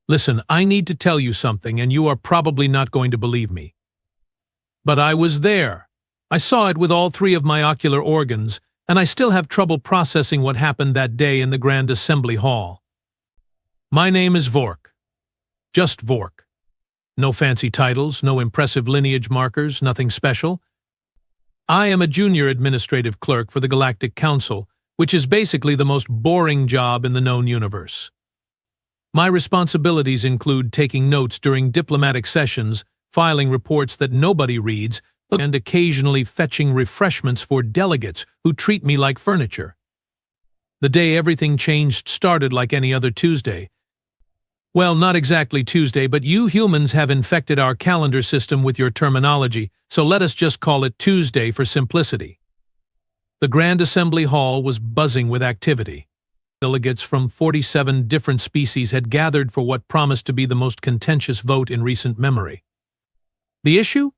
Listen, I need to tell you something, and you are probably not going to believe me. But I was there. I saw it with all three of my ocular organs, and I still have trouble processing what happened that day in the Grand Assembly Hall. My name is Vork. Just Vork. No fancy titles, no impressive lineage markers, nothing special. I am a junior administrative clerk for the Galactic Council, which is basically the most boring job in the known universe. My responsibilities include taking notes during diplomatic sessions, filing reports that nobody reads, and occasionally fetching refreshments for delegates who treat me like furniture. The day everything changed started like any other Tuesday. Well, not exactly Tuesday, but you humans have infected our calendar system with your terminology, so let us just call it Tuesday for simplicity. The Grand Assembly Hall was buzzing with activity. Delegates from 47 different species had gathered for what promised to be the most contentious vote in recent memory. The issue?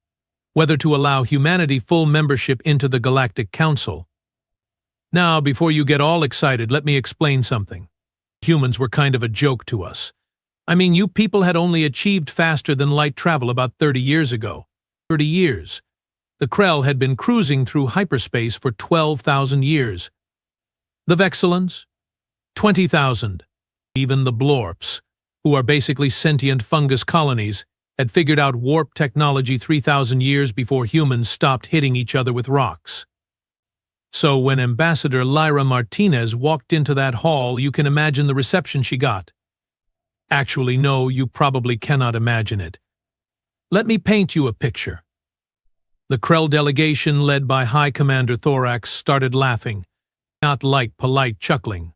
Whether to allow humanity full membership into the Galactic Council. Now, before you get all excited, let me explain something. Humans were kind of a joke to us. I mean, you people had only achieved faster than light travel about 30 years ago. 30 years. The Krell had been cruising through hyperspace for 12,000 years. The Vexillans? 20,000. Even the Blorps, who are basically sentient fungus colonies, had figured out warp technology 3,000 years before humans stopped hitting each other with rocks. So when Ambassador Lyra Martinez walked into that hall, you can imagine the reception she got. Actually, no, you probably cannot imagine it. Let me paint you a picture. The Krell delegation, led by High Commander Thorax, started laughing, not like polite chuckling.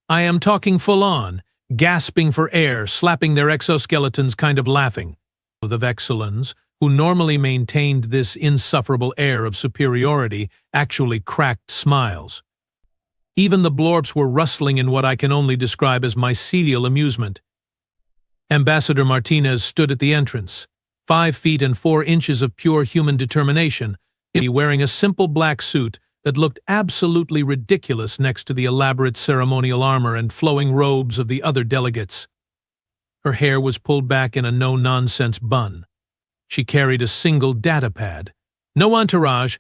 I am talking full-on, gasping for air, slapping their exoskeletons, kind of laughing. The Vexillans, who normally maintained this insufferable air of superiority, actually cracked smiles. Even the Blorps were rustling in what I can only describe as mycelial amusement. Ambassador Martinez stood at the entrance, 5 feet and 4 inches of pure human determination, wearing a simple black suit that looked absolutely ridiculous next to the elaborate ceremonial armor and flowing robes of the other delegates. Her hair was pulled back in a no-nonsense bun. She carried a single data pad. No entourage,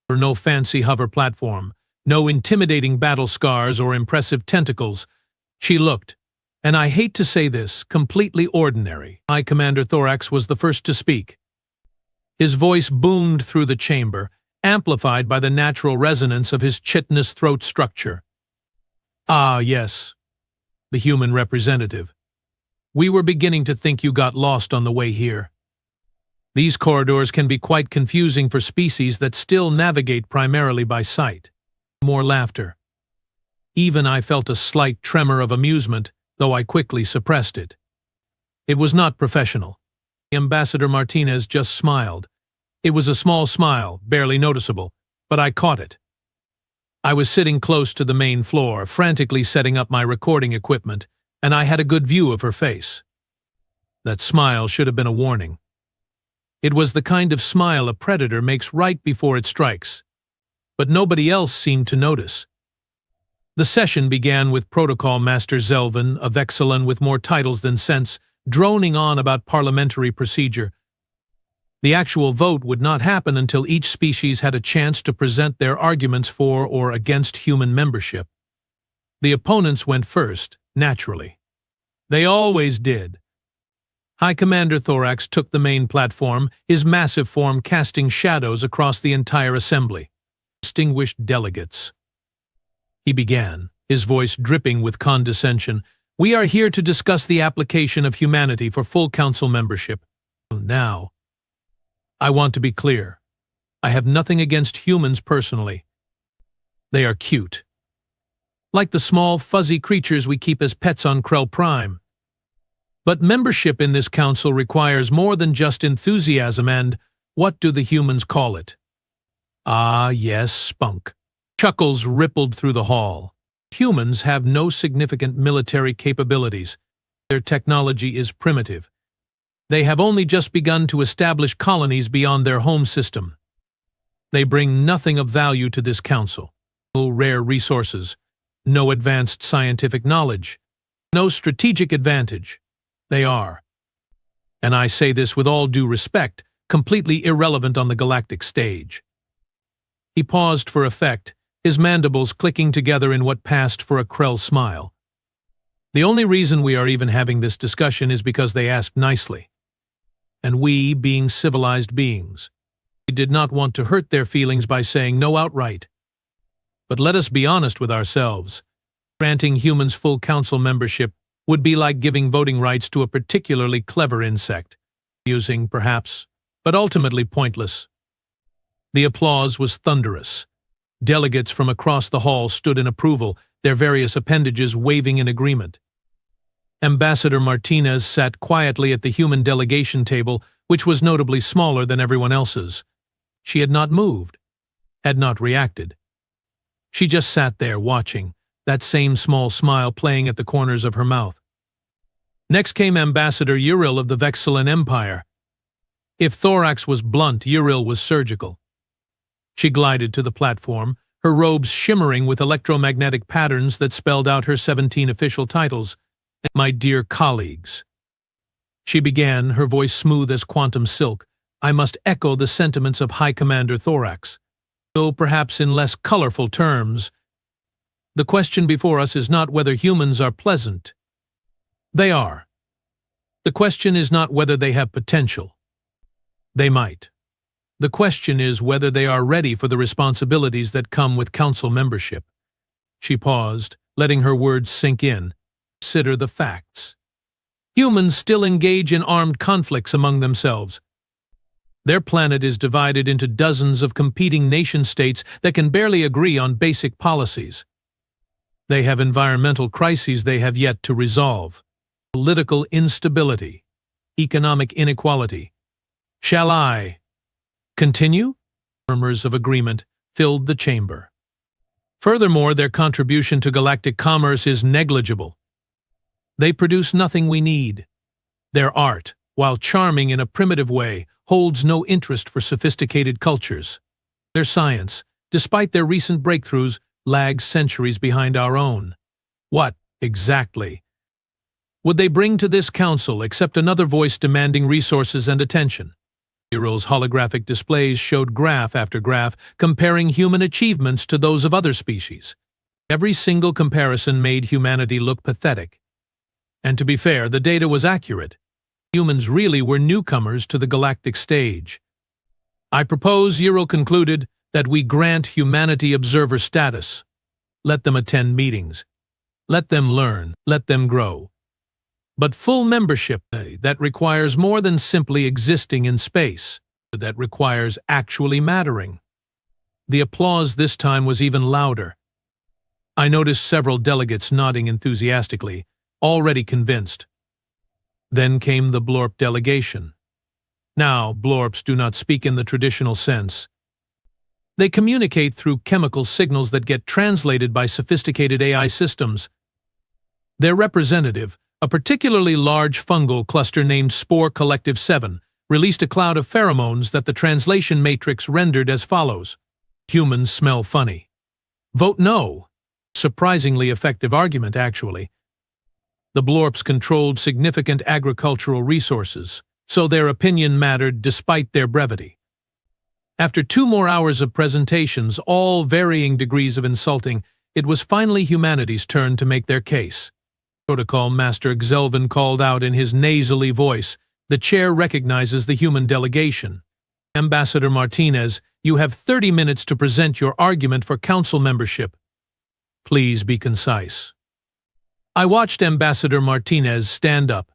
or no fancy hover platform, no intimidating battle scars or impressive tentacles. She looked, and I hate to say this, completely ordinary. High Commander Thorax was the first to speak. His voice boomed through the chamber, amplified by the natural resonance of his chitinous throat structure. Ah, yes, the human representative. We were beginning to think you got lost on the way here. These corridors can be quite confusing for species that still navigate primarily by sight. More laughter. Even I felt a slight tremor of amusement, though I quickly suppressed it. It was not professional. Ambassador Martinez just smiled. It was a small smile, barely noticeable, but I caught it. I was sitting close to the main floor, frantically setting up my recording equipment, and I had a good view of her face. That smile should have been a warning. It was the kind of smile a predator makes right before it strikes. But nobody else seemed to notice. The session began with Protocol Master Zelvin, a Vexillan with more titles than sense, droning on about parliamentary procedure. The actual vote would not happen until each species had a chance to present their arguments for or against human membership. The opponents went first, naturally. They always did. High Commander Thorax took the main platform, his massive form casting shadows across the entire assembly. Distinguished delegates. He began, his voice dripping with condescension. We are here to discuss the application of humanity for full council membership. Now, I want to be clear. I have nothing against humans personally. They are cute. Like the small, fuzzy creatures we keep as pets on Krell Prime. But membership in this council requires more than just enthusiasm and, what do the humans call it? Ah, yes, spunk. Chuckles rippled through the hall. Humans have no significant military capabilities. Their technology is primitive. They have only just begun to establish colonies beyond their home system. They bring nothing of value to this council. No rare resources, no advanced scientific knowledge, no strategic advantage. They are, and I say this with all due respect, completely irrelevant on the galactic stage. He paused for effect, his mandibles clicking together in what passed for a Krell smile. The only reason we are even having this discussion is because they asked nicely. And we, being civilized beings, we did not want to hurt their feelings by saying no outright. But let us be honest with ourselves. Granting humans full council membership would be like giving voting rights to a particularly clever insect. Amusing, perhaps, but ultimately pointless. The applause was thunderous. Delegates from across the hall stood in approval, their various appendages waving in agreement. Ambassador Martinez sat quietly at the human delegation table, which was notably smaller than everyone else's. She had not moved, had not reacted. She just sat there watching, that same small smile playing at the corners of her mouth. Next came Ambassador Uriel of the Vexillan Empire. If thorax was blunt, Uriel was surgical. She glided to the platform, her robes shimmering with electromagnetic patterns that spelled out her 17 official titles. My dear colleagues. She began, her voice smooth as quantum silk. I must echo the sentiments of High Commander Thorax, though perhaps in less colorful terms. The question before us is not whether humans are pleasant. They are. The question is not whether they have potential. They might. The question is whether they are ready for the responsibilities that come with council membership. She paused, letting her words sink in. Consider the facts. Humans still engage in armed conflicts among themselves. Their planet is divided into dozens of competing nation-states that can barely agree on basic policies. They have environmental crises they have yet to resolve. Political instability. Economic inequality. Shall I continue? Murmurs of agreement filled the chamber. Furthermore, their contribution to galactic commerce is negligible. They produce nothing we need. Their art, while charming in a primitive way, holds no interest for sophisticated cultures. Their science, despite their recent breakthroughs, lags centuries behind our own. What, exactly, would they bring to this council except another voice demanding resources and attention? Uriel's holographic displays showed graph after graph comparing human achievements to those of other species. Every single comparison made humanity look pathetic. And to be fair, the data was accurate. Humans really were newcomers to the galactic stage. I propose, Uriel concluded, that we grant humanity observer status. Let them attend meetings. Let them learn. Let them grow. But full membership, that requires more than simply existing in space. That requires actually mattering. The applause this time was even louder. I noticed several delegates nodding enthusiastically, already convinced. Then came the Blorp delegation. Now, Blorps do not speak in the traditional sense. They communicate through chemical signals that get translated by sophisticated AI systems. Their representative, a particularly large fungal cluster named Spore Collective 7, released a cloud of pheromones that the translation matrix rendered as follows. Humans smell funny. Vote no. Surprisingly effective argument, actually. The Blorps controlled significant agricultural resources, so their opinion mattered despite their brevity. After 2 more hours of presentations, all varying degrees of insulting, it was finally humanity's turn to make their case. Protocol Master Xelvin called out in his nasally voice. The chair recognizes the human delegation. Ambassador Martinez, you have 30 minutes to present your argument for council membership. Please be concise. I watched Ambassador Martinez stand up.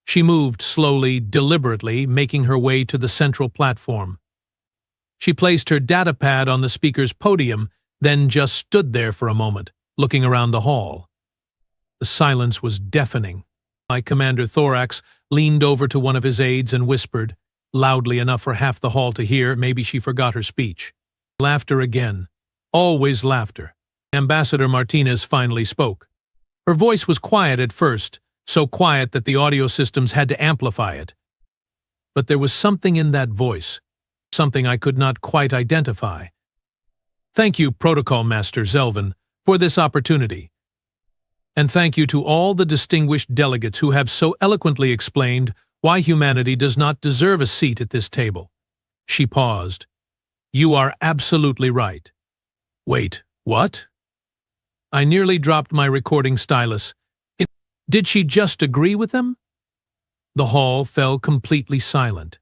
She moved slowly, deliberately, making her way to the central platform. She placed her datapad on the speaker's podium, then just stood there for a moment, looking around the hall. The silence was deafening. My Commander Thorax leaned over to one of his aides and whispered, loudly enough for half the hall to hear. Maybe she forgot her speech. Laughter again. Always laughter. Ambassador Martinez finally spoke. Her voice was quiet at first, so quiet that the audio systems had to amplify it. But there was something in that voice, something I could not quite identify. Thank you, Protocol Master Xelvin, for this opportunity. And thank you to all the distinguished delegates who have so eloquently explained why humanity does not deserve a seat at this table. She paused. You are absolutely right. Wait, what? I nearly dropped my recording stylus. Did she just agree with them? The hall fell completely silent.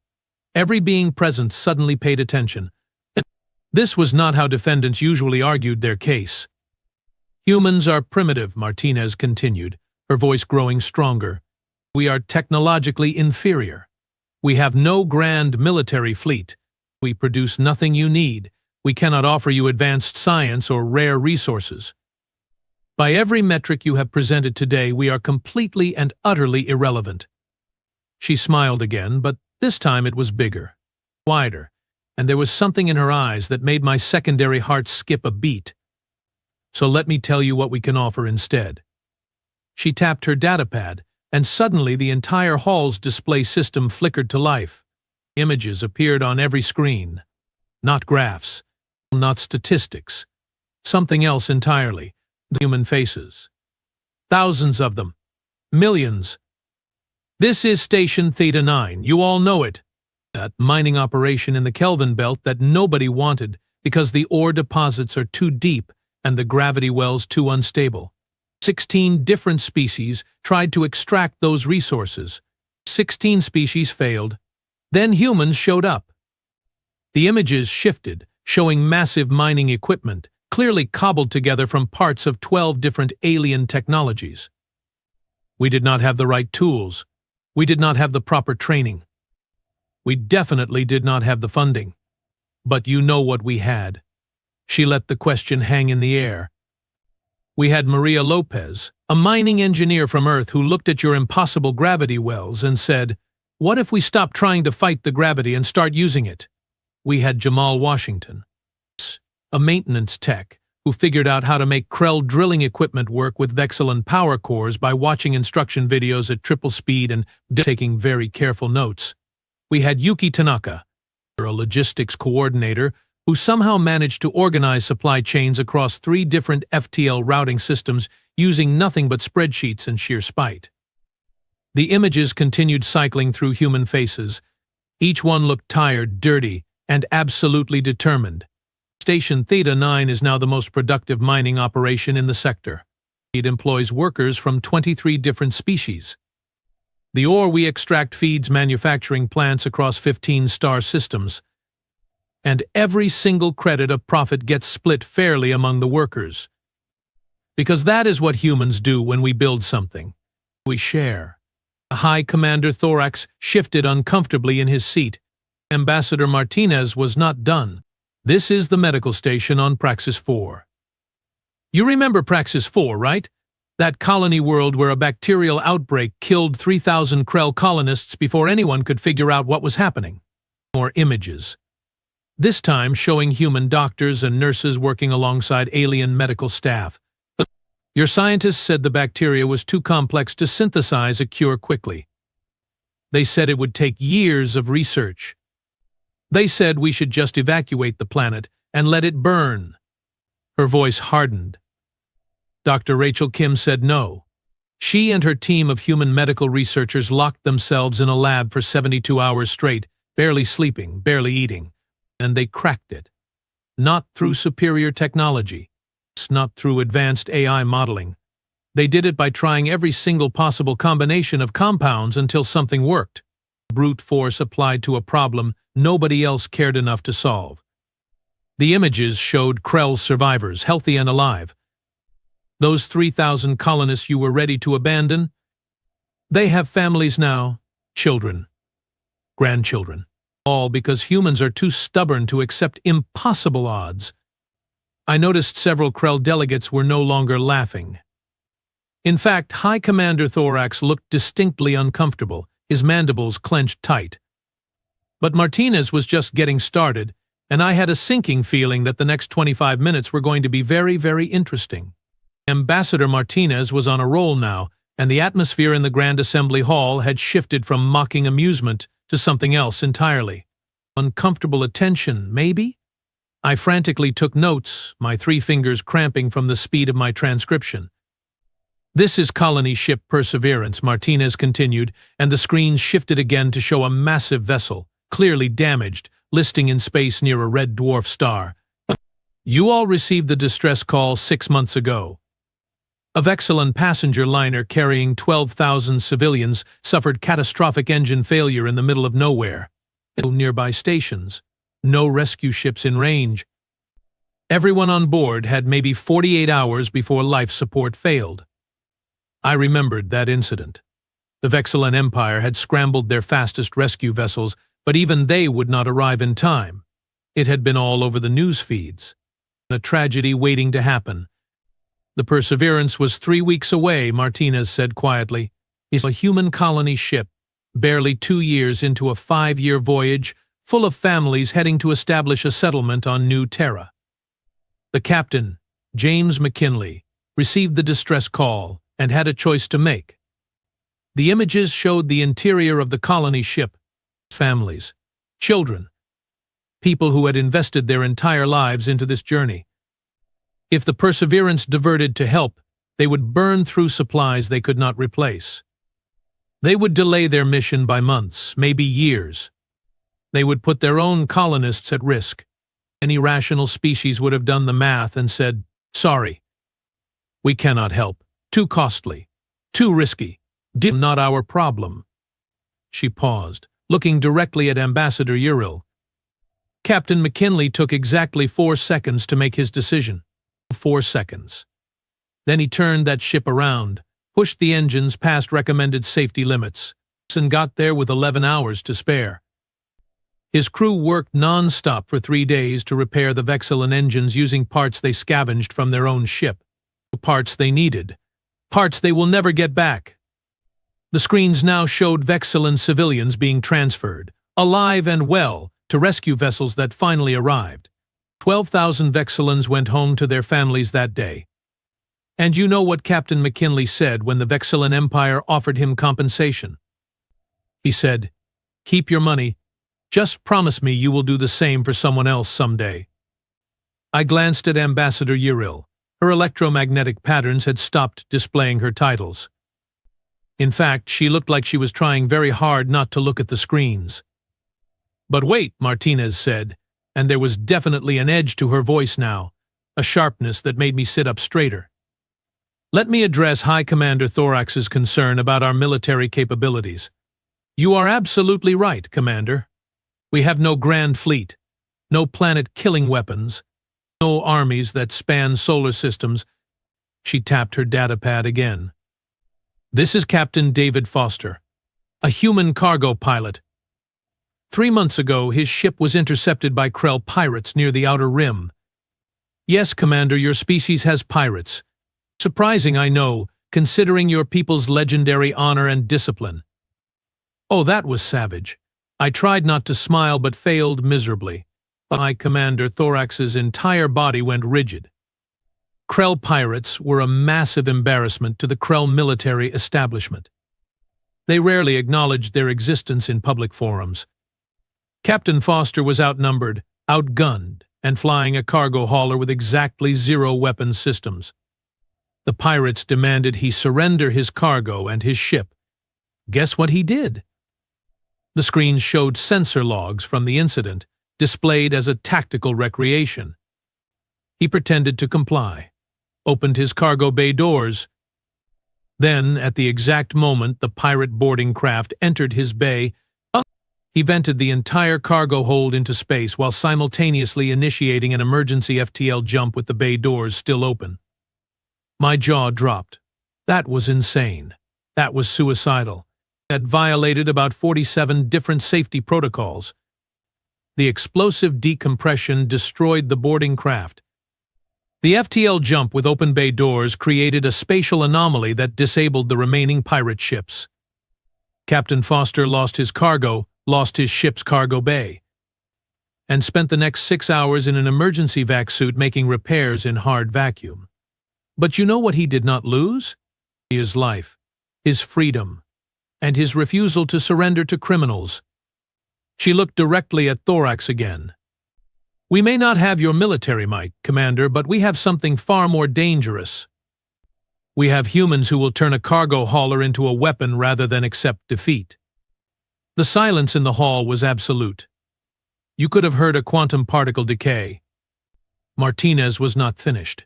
Every being present suddenly paid attention. This was not how defendants usually argued their case. Humans are primitive, Martinez continued, her voice growing stronger. We are technologically inferior. We have no grand military fleet. We produce nothing you need. We cannot offer you advanced science or rare resources. By every metric you have presented today, we are completely and utterly irrelevant. She smiled again, but this time it was bigger, wider, and there was something in her eyes that made my secondary heart skip a beat. So let me tell you what we can offer instead. She tapped her datapad, and suddenly the entire hall's display system flickered to life. Images appeared on every screen. Not graphs, not statistics. Something else entirely. Human faces. Thousands of them. Millions. This is Station Theta 9, you all know it. That mining operation in the Kelvin belt that nobody wanted because the ore deposits are too deep and the gravity wells too unstable. 16 different species tried to extract those resources. 16 species failed. Then humans showed up. The images shifted, showing massive mining equipment, clearly cobbled together from parts of 12 different alien technologies. We did not have the right tools. We did not have the proper training. We definitely did not have the funding. But you know what we had. She let the question hang in the air. We had Maria Lopez, a mining engineer from Earth who looked at your impossible gravity wells and said, "What if we stop trying to fight the gravity and start using it?" We had Jamal Washington, a maintenance tech who figured out how to make Krell drilling equipment work with Vexilon power cores by watching instruction videos at triple speed and taking very careful notes. We had Yuki Tanaka, a logistics coordinator who somehow managed to organize supply chains across 3 different FTL routing systems using nothing but spreadsheets and sheer spite. The images continued cycling through human faces. Each one looked tired, dirty, and absolutely determined. Station Theta 9 is now the most productive mining operation in the sector. It employs workers from 23 different species. The ore we extract feeds manufacturing plants across 15 star systems. And every single credit of profit gets split fairly among the workers. Because that is what humans do when we build something. We share. High Commander Thorax shifted uncomfortably in his seat. Ambassador Martinez was not done. This is the medical station on Praxis 4. You remember Praxis 4, right? That colony world where a bacterial outbreak killed 3,000 Krell colonists before anyone could figure out what was happening. More images. This time showing human doctors and nurses working alongside alien medical staff. Your scientists said the bacteria was too complex to synthesize a cure quickly. They said it would take years of research. They said we should just evacuate the planet and let it burn. Her voice hardened. Dr. Rachel Kim said no. She and her team of human medical researchers locked themselves in a lab for 72 hours straight, barely sleeping, barely eating. And they cracked it. Not through superior technology. Not through advanced AI modeling. They did it by trying every single possible combination of compounds until something worked. Brute force applied to a problem nobody else cared enough to solve. The images showed Krell's survivors, healthy and alive. Those 3,000 colonists you were ready to abandon, they have families now, children, grandchildren. All because humans are too stubborn to accept impossible odds. I noticed several Krell delegates were no longer laughing. In fact, High Commander Thorax looked distinctly uncomfortable, his mandibles clenched tight. But Martinez was just getting started, and I had a sinking feeling that the next 25 minutes were going to be very, very interesting. Ambassador Martinez was on a roll now, and the atmosphere in the Grand Assembly Hall had shifted from mocking amusement to something else entirely. Uncomfortable attention, maybe? I frantically took notes, my 3 fingers cramping from the speed of my transcription. "This is colony ship Perseverance," Martinez continued, and the screen shifted again to show a massive vessel, clearly damaged, listing in space near a red dwarf star. "You all received the distress call 6 months ago. A Vexilon passenger liner carrying 12,000 civilians suffered catastrophic engine failure in the middle of nowhere. No nearby stations. No rescue ships in range. Everyone on board had maybe 48 hours before life support failed." I remembered that incident. The Vexilon Empire had scrambled their fastest rescue vessels, but even they would not arrive in time. It had been all over the news feeds. A tragedy waiting to happen. "The Perseverance was 3 weeks away," Martinez said quietly. "It's a human colony ship, barely 2 years into a 5-year voyage, full of families heading to establish a settlement on New Terra." The captain, James McKinley, received the distress call and had a choice to make. The images showed the interior of the colony ship. Families, children, people who had invested their entire lives into this journey. If the Perseverance diverted to help, they would burn through supplies they could not replace. They would delay their mission by months, maybe years. They would put their own colonists at risk. Any rational species would have done the math and said, "Sorry, we cannot help. Too costly. Too risky. Not our problem." She paused, looking directly at Ambassador Uriel. Captain McKinley took exactly 4 seconds to make his decision. 4 seconds. Then he turned that ship around, pushed the engines past recommended safety limits, and got there with 11 hours to spare. His crew worked non-stop for 3 days to repair the Vexilon engines using parts they scavenged from their own ship. Parts they needed. Parts they will never get back. The screens now showed Vexilon civilians being transferred, alive and well, to rescue vessels that finally arrived. 12,000 Vexilons went home to their families that day. And you know what Captain McKinley said when the Vexilon Empire offered him compensation? He said, "Keep your money. Just promise me you will do the same for someone else someday." I glanced at Ambassador Uriel. Her electromagnetic patterns had stopped displaying her titles. In fact, she looked like she was trying very hard not to look at the screens. "But wait," Martinez said, and there was definitely an edge to her voice now, a sharpness that made me sit up straighter. "Let me address High Commander Thorax's concern about our military capabilities. You are absolutely right, Commander. We have no grand fleet, no planet-killing weapons, no armies that span solar systems." She tapped her datapad again. "This is Captain David Foster, a human cargo pilot. 3 months ago, his ship was intercepted by Krell pirates near the Outer Rim. Yes, Commander, your species has pirates. Surprising, I know, considering your people's legendary honor and discipline." Oh, that was savage. I tried not to smile but failed miserably. My Commander Thorax's entire body went rigid. Krell pirates were a massive embarrassment to the Krell military establishment. They rarely acknowledged their existence in public forums. Captain Foster was outnumbered, outgunned, and flying a cargo hauler with exactly 0 weapons systems. The pirates demanded he surrender his cargo and his ship. Guess what he did? The screen showed sensor logs from the incident, displayed as a tactical recreation. He pretended to comply, opened his cargo bay doors. Then, at the exact moment the pirate boarding craft entered his bay, he vented the entire cargo hold into space while simultaneously initiating an emergency FTL jump with the bay doors still open. My jaw dropped. That was insane. That was suicidal. That violated about 47 different safety protocols. The explosive decompression destroyed the boarding craft. The FTL jump with open bay doors created a spatial anomaly that disabled the remaining pirate ships. Captain Foster lost his cargo, lost his ship's cargo bay, and spent the next 6 hours in an emergency vac suit making repairs in hard vacuum. But you know what he did not lose? His life, his freedom, and his refusal to surrender to criminals. She looked directly at Thorax again. "We may not have your military might, Commander, but we have something far more dangerous." We have humans who will turn a cargo hauler into a weapon rather than accept defeat. The silence in the hall was absolute. You could have heard a quantum particle decay. Martinez was not finished.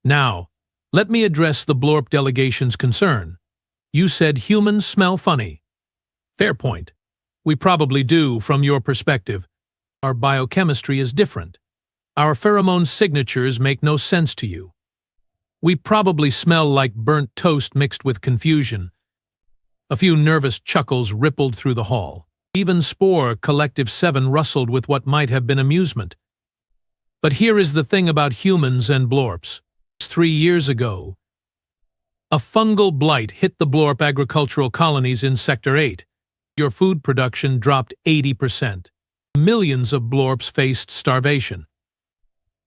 Now, let me address the Blorp delegation's concern. You said humans smell funny. Fair point. We probably do, from your perspective. Our biochemistry is different. Our pheromone signatures make no sense to you. We probably smell like burnt toast mixed with confusion. A few nervous chuckles rippled through the hall. Even Spore Collective 7 rustled with what might have been amusement. But here is the thing about humans and Blorps. 3 years ago, a fungal blight hit the Blorp agricultural colonies in Sector 8. Your food production dropped 80%. Millions of Blorps faced starvation.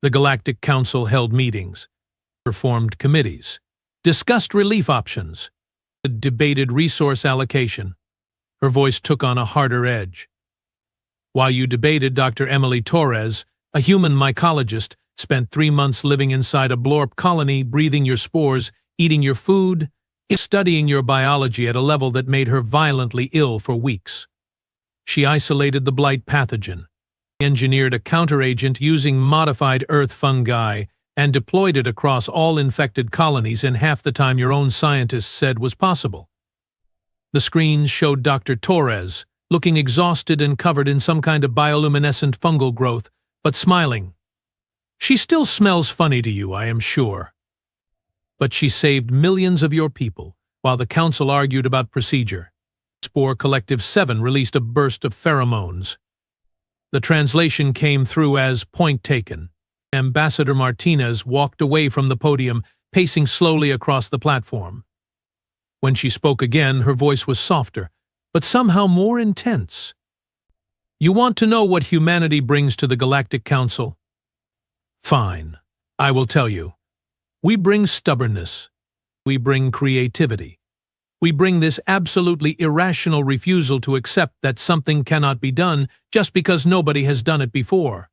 The Galactic Council held meetings, formed committees, discussed relief options, debated resource allocation. Her voice took on a harder edge. While you debated, Dr. Emily Torres, a human mycologist, spent 3 months living inside a Blorp colony, breathing your spores, eating your food, studying your biology at a level that made her violently ill for weeks. She isolated the blight pathogen, engineered a counteragent using modified earth fungi, and deployed it across all infected colonies in half the time your own scientists said was possible. The screens showed Dr. Torres, looking exhausted and covered in some kind of bioluminescent fungal growth, but smiling. She still smells funny to you, I am sure. But she saved millions of your people, while the council argued about procedure. Spore Collective 7 released a burst of pheromones. The translation came through as point taken. Ambassador Martinez walked away from the podium, pacing slowly across the platform. When she spoke again, her voice was softer, but somehow more intense. You want to know what humanity brings to the Galactic Council? Fine, I will tell you. We bring stubbornness. We bring creativity. We bring this absolutely irrational refusal to accept that something cannot be done just because nobody has done it before.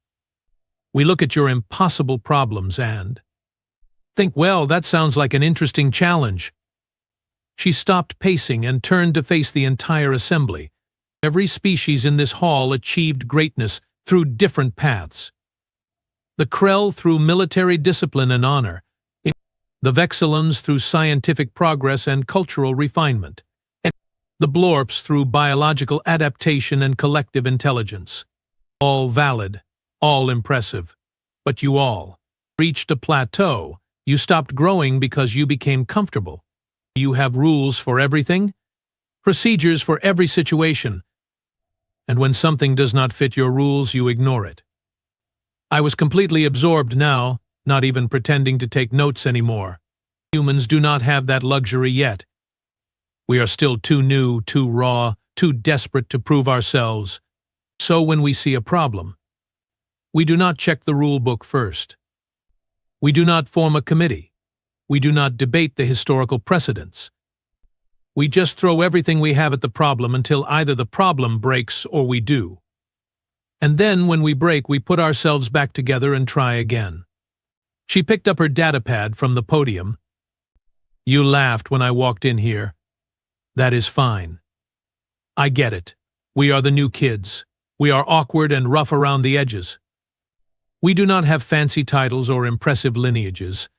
We look at your impossible problems and think, well, that sounds like an interesting challenge. She stopped pacing and turned to face the entire assembly. Every species in this hall achieved greatness through different paths. The Krell through military discipline and honor, the Vexillans through scientific progress and cultural refinement, and the Blorps through biological adaptation and collective intelligence. All valid, all impressive, but you all reached a plateau. You stopped growing because you became comfortable. You have rules for everything, procedures for every situation, and when something does not fit your rules, you ignore it. I was completely absorbed now, not even pretending to take notes anymore. Humans do not have that luxury yet. We are still too new, too raw, too desperate to prove ourselves. So when we see a problem, we do not check the rule book first. We do not form a committee. We do not debate the historical precedents. We just throw everything we have at the problem until either the problem breaks or we do. And then when we break, we put ourselves back together and try again. She picked up her datapad from the podium. You laughed when I walked in here. That is fine. I get it. We are the new kids. We are awkward and rough around the edges. We do not have fancy titles or impressive lineages.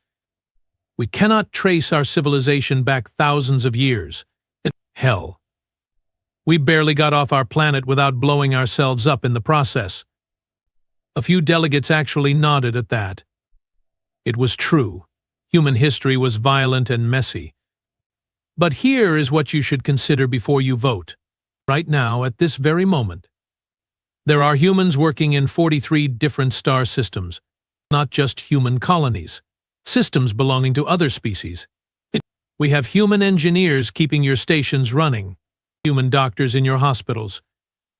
We cannot trace our civilization back thousands of years. Hell. We barely got off our planet without blowing ourselves up in the process. A few delegates actually nodded at that. It was true. Human history was violent and messy. But here is what you should consider before you vote. Right now, at this very moment. There are humans working in 43 different star systems, not just human colonies, systems belonging to other species. We have human engineers keeping your stations running, human doctors in your hospitals,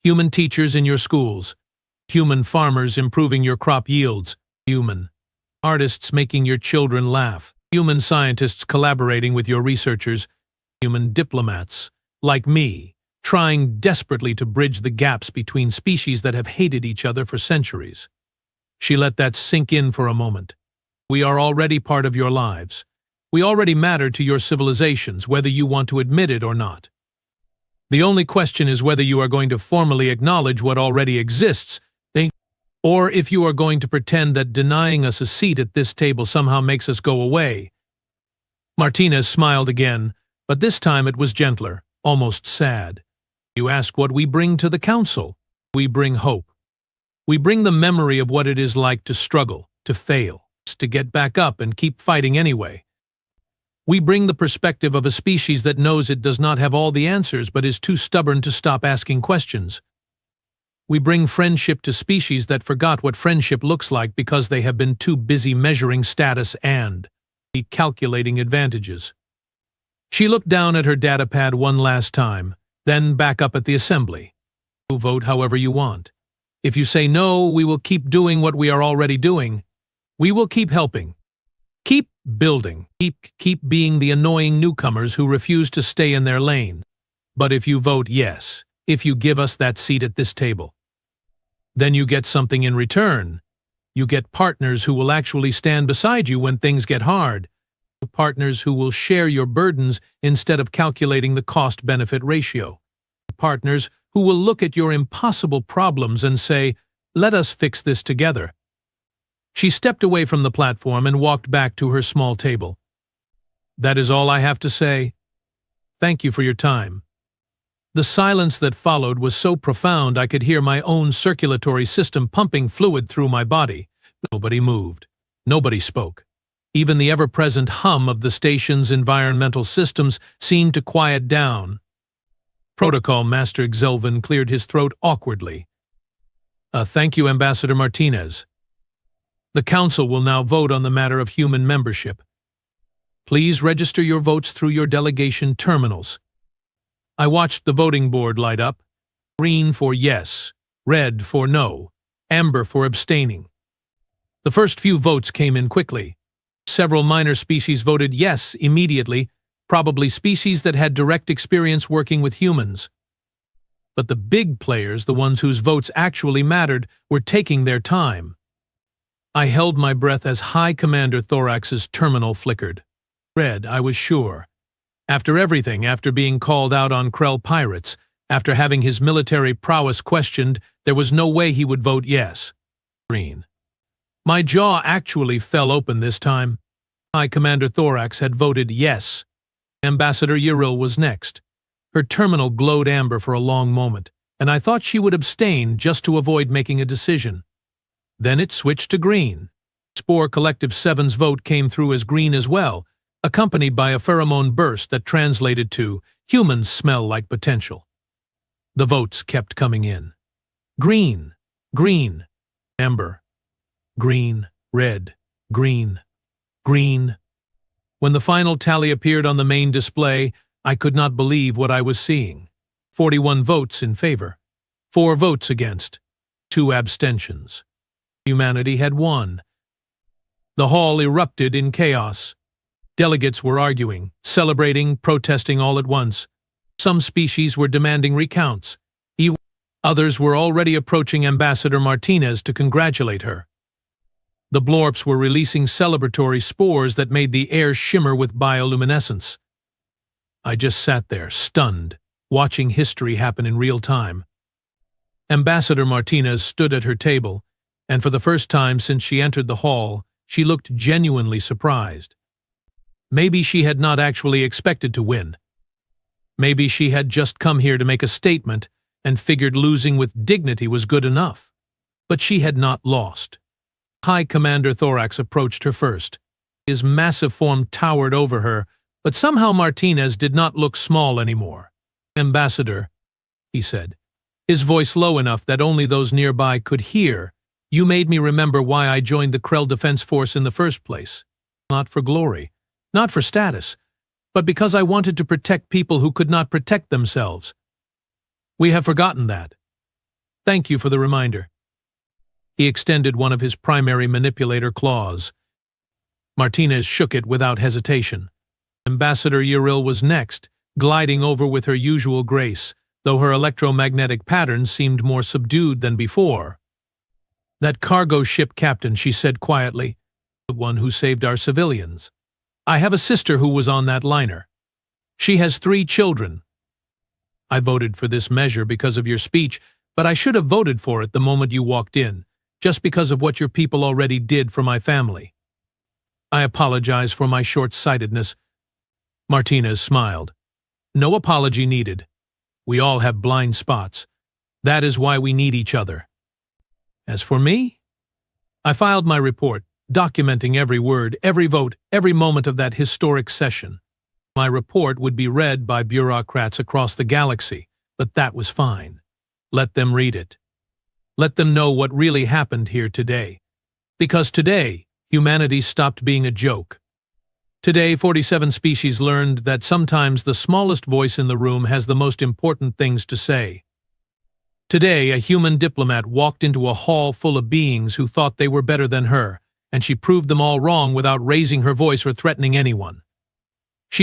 human teachers in your schools, human farmers improving your crop yields, human artists making your children laugh, human scientists collaborating with your researchers, human diplomats, like me, trying desperately to bridge the gaps between species that have hated each other for centuries. She let that sink in for a moment. We are already part of your lives. We already matter to your civilizations, whether you want to admit it or not. The only question is whether you are going to formally acknowledge what already exists, or if you are going to pretend that denying us a seat at this table somehow makes us go away." Martinez smiled again, but this time it was gentler, almost sad. "You ask what we bring to the council. We bring hope. We bring the memory of what it is like to struggle, to fail, to get back up and keep fighting anyway. We bring the perspective of a species that knows it does not have all the answers but is too stubborn to stop asking questions. We bring friendship to species that forgot what friendship looks like because they have been too busy measuring status and calculating advantages." She looked down at her datapad one last time, then back up at the assembly. "You vote however you want. If you say no, we will keep doing what we are already doing. We will keep helping. Keep building. Keep being the annoying newcomers who refuse to stay in their lane. But if you vote yes, if you give us that seat at this table, then you get something in return. You get partners who will actually stand beside you when things get hard. Partners who will share your burdens instead of calculating the cost-benefit ratio. Partners who will look at your impossible problems and say, 'Let us fix this together.'" She stepped away from the platform and walked back to her small table. "That is all I have to say. Thank you for your time." The silence that followed was so profound I could hear my own circulatory system pumping fluid through my body. Nobody moved. Nobody spoke. Even the ever-present hum of the station's environmental systems seemed to quiet down. Protocol Master Xelvin cleared his throat awkwardly. "Thank you, Ambassador Martinez. The Council will now vote on the matter of human membership. Please register your votes through your delegation terminals." I watched the voting board light up. Green for yes, red for no, amber for abstaining. The first few votes came in quickly. Several minor species voted yes immediately, probably species that had direct experience working with humans. But the big players, the ones whose votes actually mattered, were taking their time. I held my breath as High Commander Thorax's terminal flickered. Red, I was sure. After everything, after being called out on Krell pirates, after having his military prowess questioned, there was no way he would vote yes. Green. My jaw actually fell open this time. High Commander Thorax had voted yes. Ambassador Yril was next. Her terminal glowed amber for a long moment, and I thought she would abstain just to avoid making a decision. Then it switched to green. Spore Collective 7's vote came through as green as well, accompanied by a pheromone burst that translated to, "Humans smell like potential." The votes kept coming in. Green, green, amber, green, red, green, green. When the final tally appeared on the main display, I could not believe what I was seeing. 41 votes in favor, 4 votes against, 2 abstentions. Humanity had won. The hall erupted in chaos. Delegates were arguing, celebrating, protesting all at once. Some species were demanding recounts. Others were already approaching Ambassador Martinez to congratulate her. The blorps were releasing celebratory spores that made the air shimmer with bioluminescence. I just sat there, stunned, watching history happen in real time. Ambassador Martinez stood at her table, and for the first time since she entered the hall, she looked genuinely surprised. Maybe she had not actually expected to win. Maybe she had just come here to make a statement and figured losing with dignity was good enough. But she had not lost. High Commander Thorax approached her first. His massive form towered over her, but somehow Martinez did not look small anymore. "Ambassador," he said, his voice low enough that only those nearby could hear, "you made me remember why I joined the Krell Defense Force in the first place. Not for glory, not for status, but because I wanted to protect people who could not protect themselves. We have forgotten that. Thank you for the reminder." He extended one of his primary manipulator claws. Martinez shook it without hesitation. Ambassador Yril was next, gliding over with her usual grace, though her electromagnetic patterns seemed more subdued than before. "That cargo ship captain," she said quietly, "the one who saved our civilians. I have a sister who was on that liner. She has 3 children. I voted for this measure because of your speech, but I should have voted for it the moment you walked in, just because of what your people already did for my family. I apologize for my short-sightedness. Martinez smiled. No apology needed. We all have blind spots. That is why we need each other. As for me, I filed my report, documenting every word, every vote, every moment of that historic session. My report would be read by bureaucrats across the galaxy, but that was fine. Let them read it. Let them know what really happened here today. Because today, humanity stopped being a joke. Today, 47 species learned that sometimes the smallest voice in the room has the most important things to say. Today, a human diplomat walked into a hall full of beings who thought they were better than her, and she proved them all wrong without raising her voice or threatening anyone.